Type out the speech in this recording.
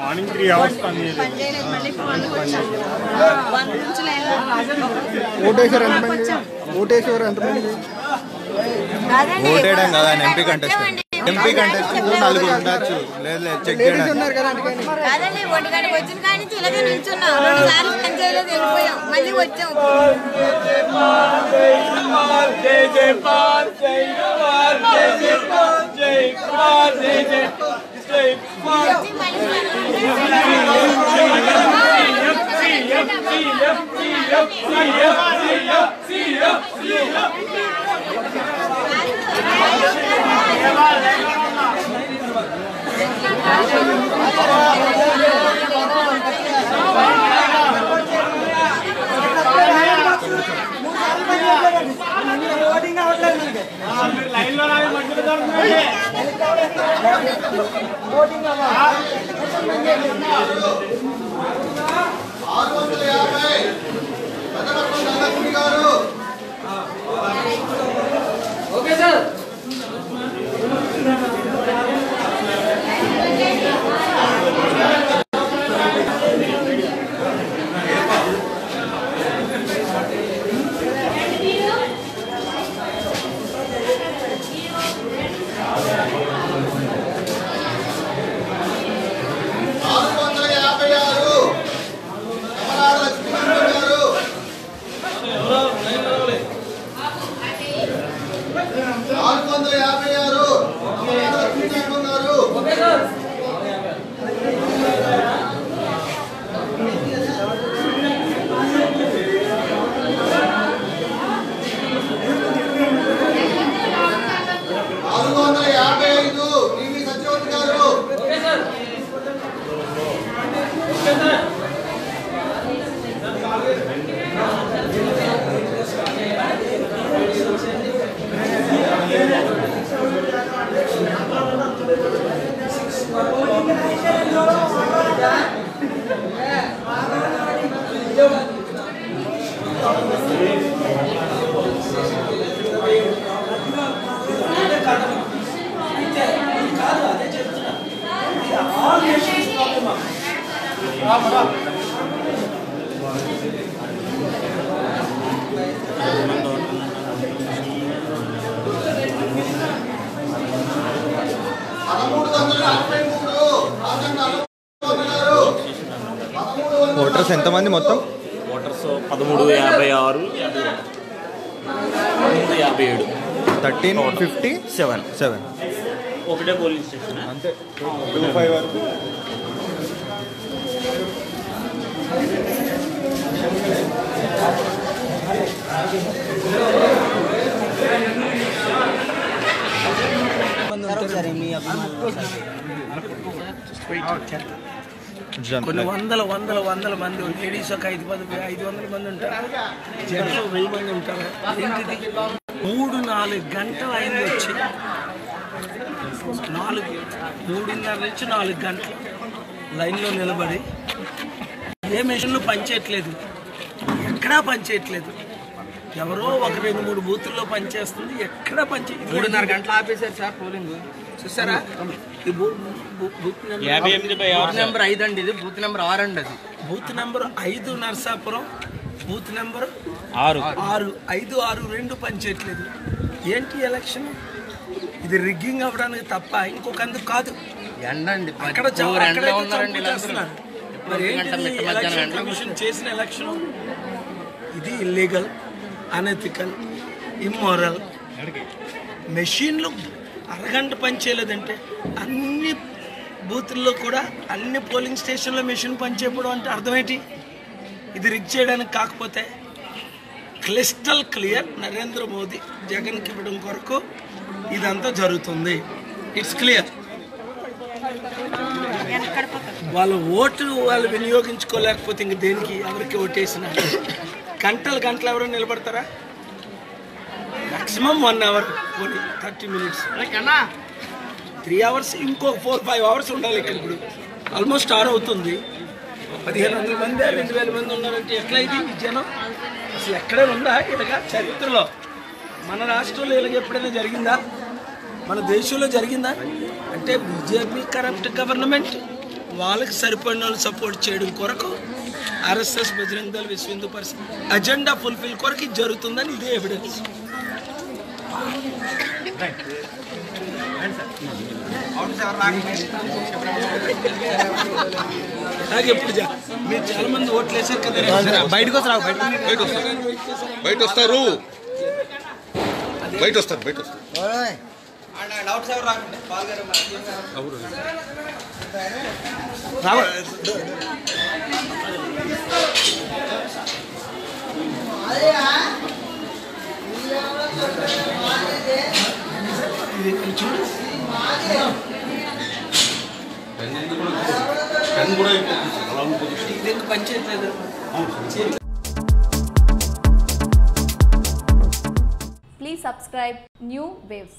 Morning 3 hours పని ఓటేశ్వర్ ఎంతమంది ఓటేయడం కదా ఎంపీ కంటెస్ట్ నలుగురు ఉండొచ్చు లేదు చెక్ చేయడానికి కాదండి ఒంటిగంటకి వచ్చిన కానీ ఇలాగే నిల్చున్నాం 2 సార్లు పని చేయలేదు వెళ్ళిపోయాం మళ్ళీ వచ్చాం ఓకే సార్ ఓటర్స్ ఎంతమంది మొత్తం? ఓటర్స్ 1356 57 1357 ఒకటే పోలింగ్ స్టేషన్ అంతే 25 వరకు. కొన్ని వందల మంది లేడీస్ ఒక 500 మంది ఉంటారు, జెంట్స్ 1000 మంది ఉంటారు. ఏంటిది 3-4 గంటలు అయింది వచ్చి 3:30 నుంచి 4 గంటలు లైన్లో నిలబడి ఏ మెషిన్లు పనిచేయట్లేదు, ఎక్కడా పనిచేయట్లేదు. ఎవరో 1-2-3 బూతుల్లో పనిచేస్తుంది, ఎక్కడా పనిచేయట్లేదు. 3:30 గంటలు ఆపేశారు సార్ పోలింగ్. చూసారా బూత్ నెంబర్ 5 అండి, ఇది బూత్ నెంబర్ 6 అండి. అది booth number 5 Narsapuram, booth number 6 5 6 2 పనిచేయట్లేదు. ఏంటి ఎలక్షన్? ఇది రిగ్గింగ్ అవ్వడానికి తప్ప ఇంకొకందుకు కాదు. ఎండండి అక్కడ మరి ఎలక్షన్ కమిషన్ చేసిన ఎలక్షన్ ఇది ఇల్లీగల్, అనెథికల్, ఇమ్మోరల్. మెషిన్లు అరగంట పని చేయలేదంటే అన్ని బూత్ల్లో కూడా అన్ని పోలింగ్ స్టేషన్లో మెషిన్ పనిచేయడం అంటే అర్థమేంటి? ఇది రిగ్ చేయడానికి కాకపోతే క్లిస్టల్ క్లియర్ నరేంద్ర మోదీ జగన్కి ఇవ్వడం కొరకు ఇదంతా జరుగుతుంది. It's clear. వాళ్ళ ఓటు వాళ్ళు వినియోగించుకోలేకపోతే ఇంక దేనికి ఎవరికి ఓటేసిన గంటలు ఎవరు నిలబడతారా? Maximum 1 hour 30 minutes. 3 hours ఇంకో 4-5 hours ఉండాలి ఇక్కడ. ఇప్పుడు ఆల్మోస్ట్ 6 అవుతుంది. 1500 మంది 2000 మంది ఉన్నారంటే ఎట్లా ఇది జనం? అసలు ఎక్కడే ఉందా ఇలాగా చరిత్రలో? మన రాష్ట్రంలో ఇలాగ ఎప్పుడైనా జరిగిందా? మన దేశంలో జరిగిందా? అంటే బీజేపీ కరప్ట్ గవర్నమెంట్ వాళ్ళకి సరిపడిన వాళ్ళు సపోర్ట్ చేయడం కొరకు ఆర్ఎస్ఎస్, బజరంగ దళ్, విశ్వ హిందూ పరిషత్ అజెండా ఫుల్ఫిల్ కొరకు ఇది జరుగుతుందని ఇదే ఎవిడెన్స్. అలాగే ఎప్పుడు మీరు చాలా మంది ఓట్లు వేసారు కదా, బయటకు వస్తారు. Panchayat Please subscribe New Waves.